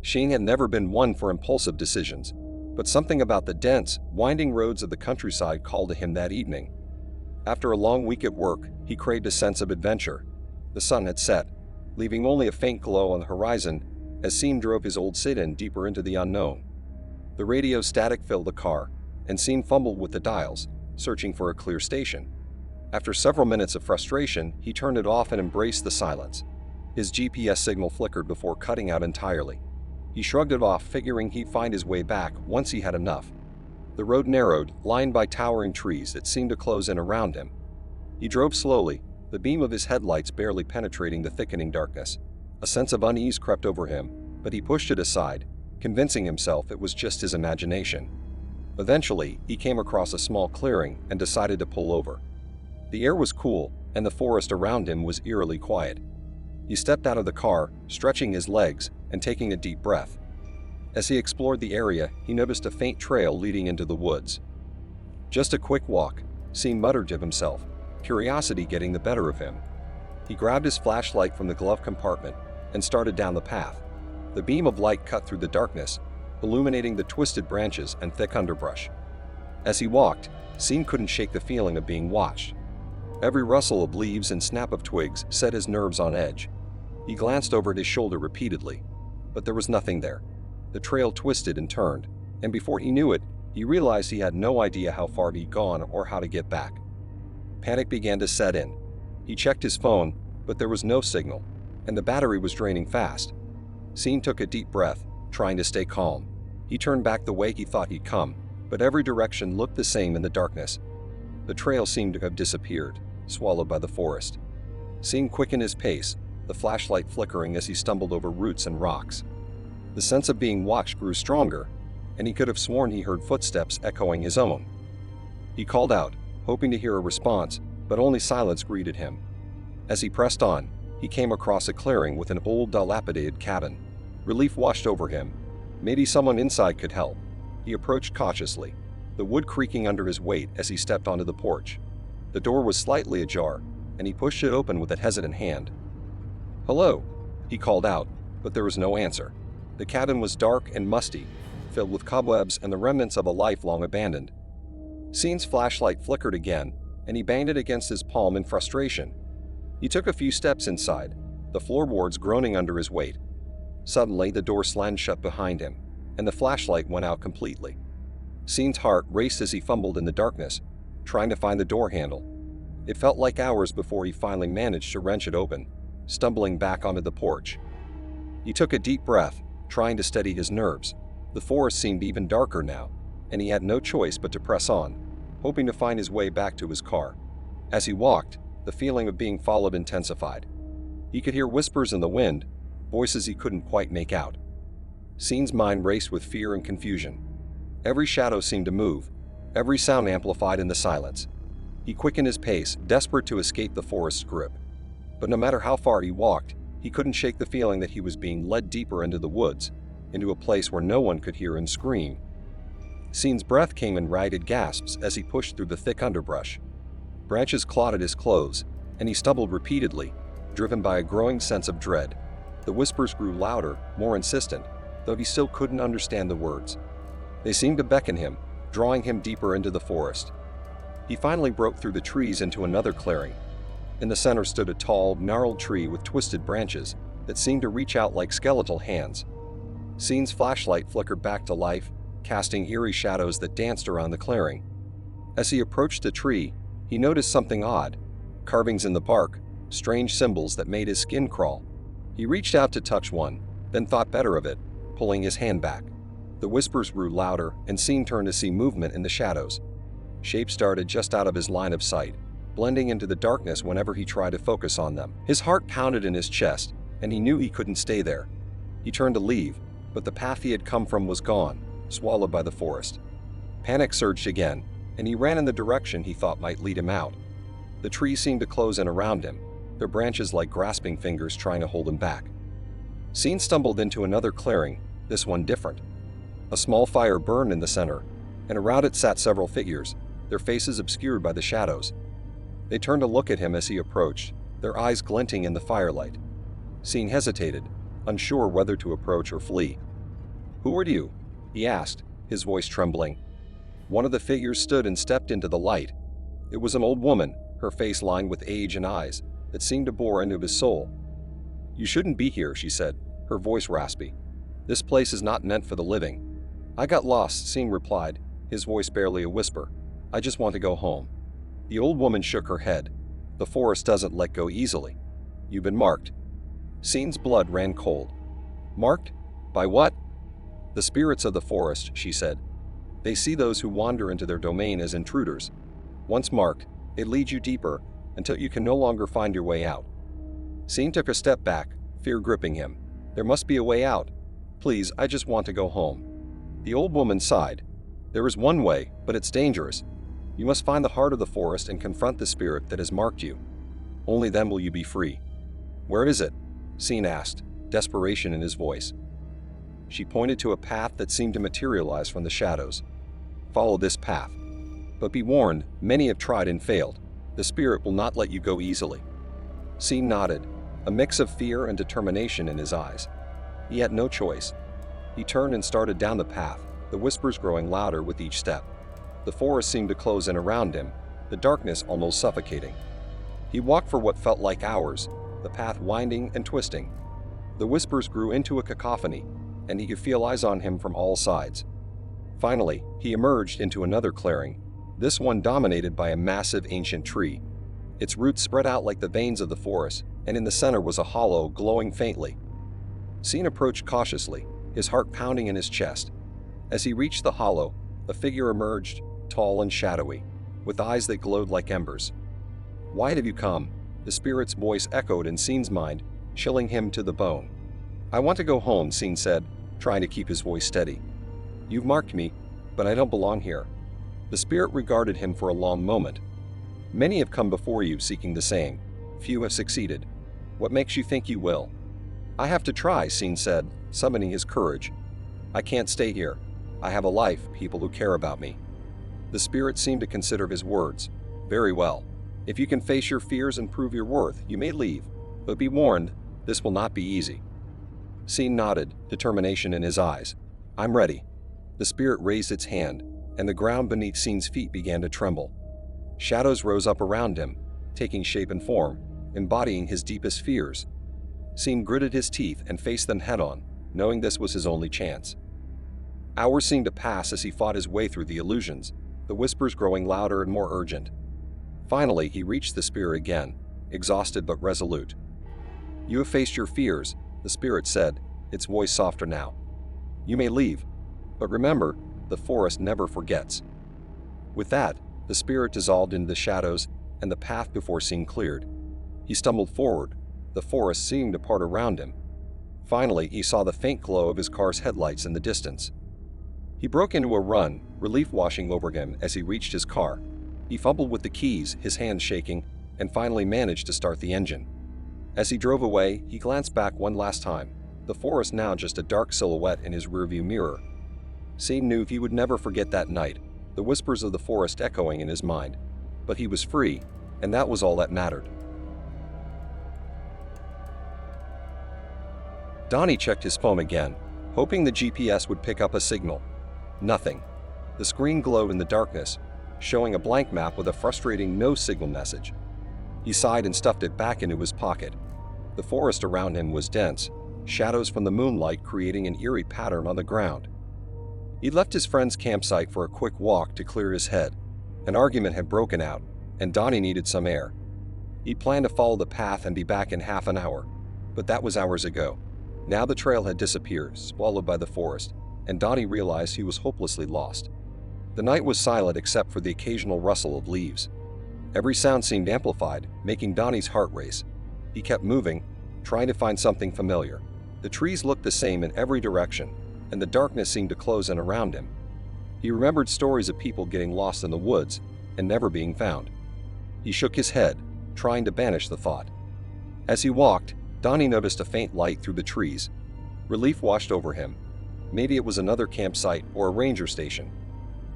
Sheen had never been one for impulsive decisions, but something about the dense, winding roads of the countryside called to him that evening. After a long week at work, he craved a sense of adventure. The sun had set, leaving only a faint glow on the horizon as Sean drove his old sit-in deeper into the unknown. The radio static filled the car, and Sean fumbled with the dials, searching for a clear station. After several minutes of frustration, he turned it off and embraced the silence. His GPS signal flickered before cutting out entirely. He shrugged it off, figuring he'd find his way back once he had enough. The road narrowed, lined by towering trees that seemed to close in around him. He drove slowly, the beam of his headlights barely penetrating the thickening darkness. A sense of unease crept over him, but he pushed it aside, convincing himself it was just his imagination. Eventually, he came across a small clearing and decided to pull over. The air was cool, and the forest around him was eerily quiet. He stepped out of the car, stretching his legs and taking a deep breath. As he explored the area, he noticed a faint trail leading into the woods. Just a quick walk, Sean muttered to himself, curiosity getting the better of him. He grabbed his flashlight from the glove compartment and started down the path. The beam of light cut through the darkness, illuminating the twisted branches and thick underbrush. As he walked, Sean couldn't shake the feeling of being watched. Every rustle of leaves and snap of twigs set his nerves on edge. He glanced over at his shoulder repeatedly, but there was nothing there. The trail twisted and turned, and before he knew it, he realized he had no idea how far he'd gone or how to get back. Panic began to set in. He checked his phone, but there was no signal, and the battery was draining fast. Sean took a deep breath, trying to stay calm. He turned back the way he thought he'd come, but every direction looked the same in the darkness. The trail seemed to have disappeared, swallowed by the forest. Sean quickened his pace, the flashlight flickering as he stumbled over roots and rocks. The sense of being watched grew stronger, and he could have sworn he heard footsteps echoing his own. He called out, hoping to hear a response, but only silence greeted him. As he pressed on, he came across a clearing with an old, dilapidated cabin. Relief washed over him. Maybe someone inside could help. He approached cautiously, the wood creaking under his weight as he stepped onto the porch. The door was slightly ajar, and he pushed it open with a hesitant hand. "Hello," he called out, but there was no answer. The cabin was dark and musty, filled with cobwebs and the remnants of a life long abandoned. Sean's flashlight flickered again, and he banged it against his palm in frustration. He took a few steps inside, the floorboards groaning under his weight. Suddenly, the door slammed shut behind him, and the flashlight went out completely. Sean's heart raced as he fumbled in the darkness, trying to find the door handle. It felt like hours before he finally managed to wrench it open, stumbling back onto the porch. He took a deep breath, trying to steady his nerves. The forest seemed even darker now, and he had no choice but to press on, hoping to find his way back to his car. As he walked, the feeling of being followed intensified. He could hear whispers in the wind, voices he couldn't quite make out. Sean's mind raced with fear and confusion. Every shadow seemed to move, every sound amplified in the silence. He quickened his pace, desperate to escape the forest's grip. But no matter how far he walked, he couldn't shake the feeling that he was being led deeper into the woods, into a place where no one could hear him scream. Sean's breath came in ragged gasps as he pushed through the thick underbrush. Branches clawed at his clothes, and he stumbled repeatedly, driven by a growing sense of dread. The whispers grew louder, more insistent, though he still couldn't understand the words. They seemed to beckon him, drawing him deeper into the forest. He finally broke through the trees into another clearing. In the center stood a tall, gnarled tree with twisted branches that seemed to reach out like skeletal hands. Sean's flashlight flickered back to life, casting eerie shadows that danced around the clearing. As he approached the tree, he noticed something odd: carvings in the bark, strange symbols that made his skin crawl. He reached out to touch one, then thought better of it, pulling his hand back. The whispers grew louder, and Sean turned to see movement in the shadows. Shapes darted just out of his line of sight, blending into the darkness whenever he tried to focus on them. His heart pounded in his chest, and he knew he couldn't stay there. He turned to leave, but the path he had come from was gone, swallowed by the forest. Panic surged again, and he ran in the direction he thought might lead him out. The trees seemed to close in around him, their branches like grasping fingers trying to hold him back. Sean stumbled into another clearing, this one different. A small fire burned in the center, and around it sat several figures, their faces obscured by the shadows. They turned to look at him as he approached, their eyes glinting in the firelight. Scene hesitated, unsure whether to approach or flee. "Who are you?" he asked, his voice trembling. One of the figures stood and stepped into the light. It was an old woman, her face lined with age and eyes that seemed to bore into his soul. "You shouldn't be here," she said, her voice raspy. "This place is not meant for the living." "I got lost," Scene replied, his voice barely a whisper. "I just want to go home." The old woman shook her head. "The forest doesn't let go easily. You've been marked." Scene's blood ran cold. "Marked? By what?" "The spirits of the forest," she said. "They see those who wander into their domain as intruders. Once marked, it leads you deeper until you can no longer find your way out." Scene took a step back, fear gripping him. "There must be a way out. Please, I just want to go home." The old woman sighed. "There is one way, but it's dangerous. You must find the heart of the forest and confront the spirit that has marked you. Only then will you be free." "Where is it?" Scene asked, desperation in his voice. She pointed to a path that seemed to materialize from the shadows. "Follow this path. But be warned, many have tried and failed. The spirit will not let you go easily." Scene nodded, a mix of fear and determination in his eyes. He had no choice. He turned and started down the path, the whispers growing louder with each step. The forest seemed to close in around him, the darkness almost suffocating. He walked for what felt like hours, the path winding and twisting. The whispers grew into a cacophony, and he could feel eyes on him from all sides. Finally, he emerged into another clearing, this one dominated by a massive ancient tree. Its roots spread out like the veins of the forest, and in the center was a hollow glowing faintly. Scene approached cautiously, his heart pounding in his chest. As he reached the hollow, a figure emerged, tall and shadowy, with eyes that glowed like embers. "Why have you come?" The spirit's voice echoed in Scene's mind, chilling him to the bone. "I want to go home," Scene said, trying to keep his voice steady. "You've marked me, but I don't belong here." The spirit regarded him for a long moment. "Many have come before you seeking the same. Few have succeeded. What makes you think you will?" "I have to try," Scene said, summoning his courage. "I can't stay here. I have a life, people who care about me." The spirit seemed to consider his words. "Very well. If you can face your fears and prove your worth, you may leave. But be warned, this will not be easy." Scene nodded, determination in his eyes. "I'm ready." The spirit raised its hand, and the ground beneath Scene's feet began to tremble. Shadows rose up around him, taking shape and form, embodying his deepest fears. Scene gritted his teeth and faced them head-on, knowing this was his only chance. Hours seemed to pass as he fought his way through the illusions, the whispers growing louder and more urgent. Finally, he reached the spirit again, exhausted but resolute. "You have faced your fears," the spirit said, its voice softer now. "You may leave, but remember, the forest never forgets." With that, the spirit dissolved into the shadows, and the path before Scene cleared. He stumbled forward, the forest seemed to part around him. Finally, he saw the faint glow of his car's headlights in the distance. He broke into a run, relief washing over him as he reached his car. He fumbled with the keys, his hands shaking, and finally managed to start the engine. As he drove away, he glanced back one last time, the forest now just a dark silhouette in his rearview mirror. Scene knew he would never forget that night, the whispers of the forest echoing in his mind. But he was free, and that was all that mattered. Donnie checked his phone again, hoping the GPS would pick up a signal. Nothing. The screen glowed in the darkness, showing a blank map with a frustrating no signal message. He sighed and stuffed it back into his pocket. The forest around him was dense, shadows from the moonlight creating an eerie pattern on the ground. He left his friend's campsite for a quick walk to clear his head. An argument had broken out, and Donnie needed some air. He planned to follow the path and be back in half an hour, but that was hours ago. Now the trail had disappeared, swallowed by the forest, and Donnie realized he was hopelessly lost. The night was silent except for the occasional rustle of leaves. Every sound seemed amplified, making Donnie's heart race. He kept moving, trying to find something familiar. The trees looked the same in every direction, and the darkness seemed to close in around him. He remembered stories of people getting lost in the woods and never being found. He shook his head, trying to banish the thought. As he walked, Donnie noticed a faint light through the trees. Relief washed over him. Maybe it was another campsite or a ranger station.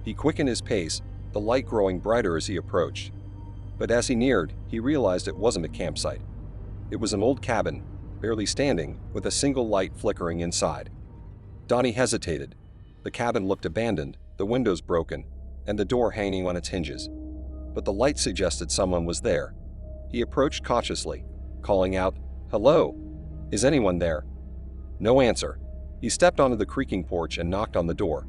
He quickened his pace, the light growing brighter as he approached. But as he neared, he realized it wasn't a campsite. It was an old cabin, barely standing, with a single light flickering inside. Donnie hesitated. The cabin looked abandoned, the windows broken, and the door hanging on its hinges. But the light suggested someone was there. He approached cautiously, calling out, "Hello? Is anyone there?" No answer. He stepped onto the creaking porch and knocked on the door.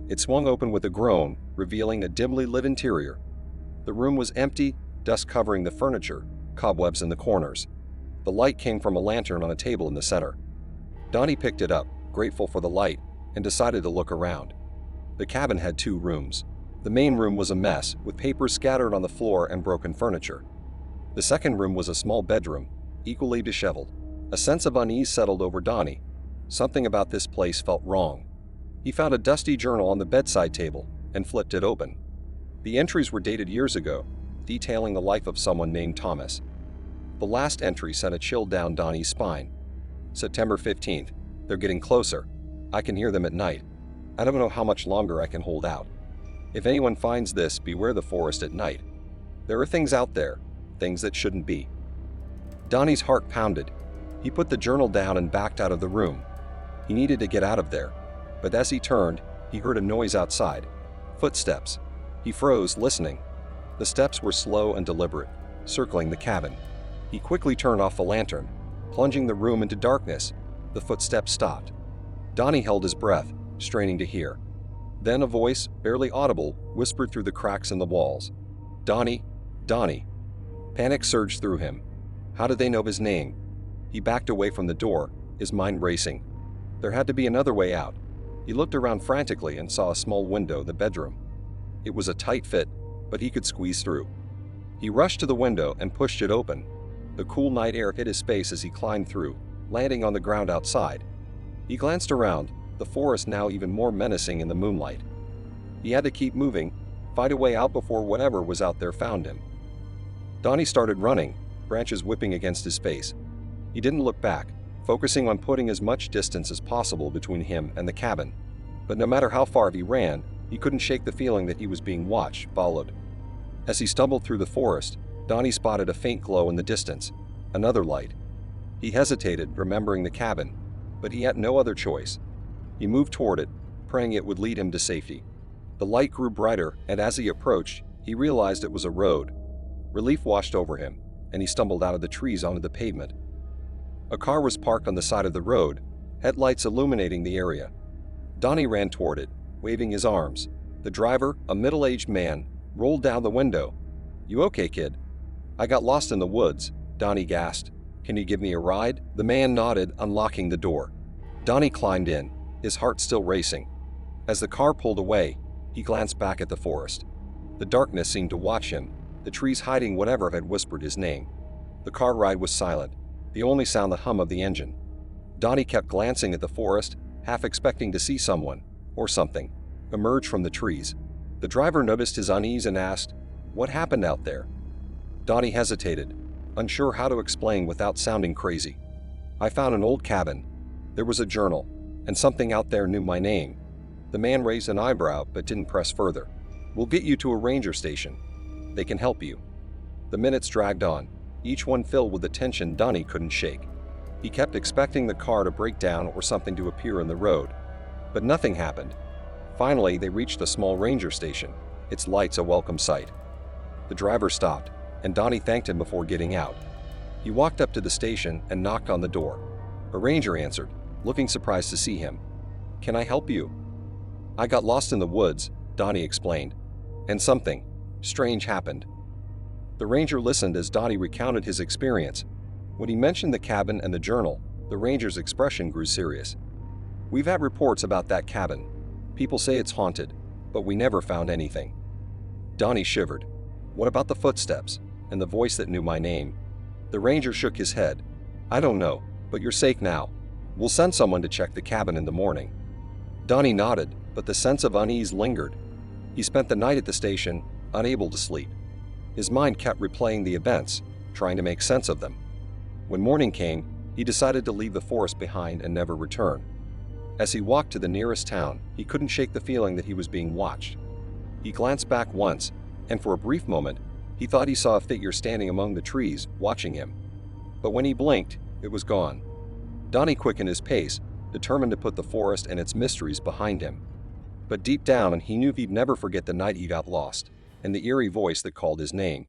It swung open with a groan, revealing a dimly lit interior. The room was empty, dust covering the furniture, cobwebs in the corners. The light came from a lantern on a table in the center. Donnie picked it up, grateful for the light, and decided to look around. The cabin had 2 rooms. The main room was a mess, with papers scattered on the floor and broken furniture. The second room was a small bedroom, equally disheveled. A sense of unease settled over Donnie. Something about this place felt wrong. He found a dusty journal on the bedside table and flipped it open. The entries were dated years ago, detailing the life of someone named Thomas. The last entry sent a chill down Donnie's spine. September 15th. They're getting closer. I can hear them at night. I don't know how much longer I can hold out. If anyone finds this, beware the forest at night. There are things out there, things that shouldn't be. Donnie's heart pounded. He put the journal down and backed out of the room. He needed to get out of there. But as he turned, he heard a noise outside. Footsteps. He froze, listening. The steps were slow and deliberate, circling the cabin. He quickly turned off the lantern, plunging the room into darkness. The footsteps stopped. Donnie held his breath, straining to hear. Then a voice, barely audible, whispered through the cracks in the walls. "Donnie, Donnie." Panic surged through him. How did they know his name? He backed away from the door, his mind racing. There had to be another way out. He looked around frantically and saw a small window in the bedroom. It was a tight fit, but he could squeeze through. He rushed to the window and pushed it open. The cool night air hit his face as he climbed through, landing on the ground outside. He glanced around, the forest now even more menacing in the moonlight. He had to keep moving, find a way out before whatever was out there found him. Donnie started running, branches whipping against his face. He didn't look back, focusing on putting as much distance as possible between him and the cabin. But no matter how far he ran, he couldn't shake the feeling that he was being watched, followed. As he stumbled through the forest, Donnie spotted a faint glow in the distance, another light. He hesitated, remembering the cabin, but he had no other choice. He moved toward it, praying it would lead him to safety. The light grew brighter, and as he approached, he realized it was a road. Relief washed over him, and he stumbled out of the trees onto the pavement. A car was parked on the side of the road, headlights illuminating the area. Donnie ran toward it, waving his arms. The driver, a middle-aged man, rolled down the window. "You okay, kid?" "I got lost in the woods," Donnie gasped. "Can you give me a ride?" The man nodded, unlocking the door. Donnie climbed in, his heart still racing. As the car pulled away, he glanced back at the forest. The darkness seemed to watch him, the trees hiding whatever had whispered his name. The car ride was silent, the only sound the hum of the engine. Donnie kept glancing at the forest, half expecting to see someone, or something, emerge from the trees. The driver noticed his unease and asked, "What happened out there?" Donnie hesitated, unsure how to explain without sounding crazy. "I found an old cabin. There was a journal, and something out there knew my name." The man raised an eyebrow but didn't press further. "We'll get you to a ranger station. They can help you." The minutes dragged on, each one filled with a tension Donnie couldn't shake. He kept expecting the car to break down or something to appear in the road, but nothing happened. Finally, they reached a small ranger station, its lights a welcome sight. The driver stopped, and Donnie thanked him before getting out. He walked up to the station and knocked on the door. A ranger answered, looking surprised to see him. "Can I help you?" "I got lost in the woods," Donnie explained, "and something strange happened." The ranger listened as Donnie recounted his experience. When he mentioned the cabin and the journal, the ranger's expression grew serious. "We've had reports about that cabin. People say it's haunted, but we never found anything." Donnie shivered. "What about the footsteps and the voice that knew my name?" The ranger shook his head. "I don't know, but you're safe now. We'll send someone to check the cabin in the morning." Donnie nodded, but the sense of unease lingered. He spent the night at the station, unable to sleep. His mind kept replaying the events, trying to make sense of them. When morning came, he decided to leave the forest behind and never return. As he walked to the nearest town, he couldn't shake the feeling that he was being watched. He glanced back once, and for a brief moment, he thought he saw a figure standing among the trees, watching him. But when he blinked, it was gone. Donnie quickened his pace, determined to put the forest and its mysteries behind him. But deep down, he knew he'd never forget the night he got lost, and the eerie voice that called his name.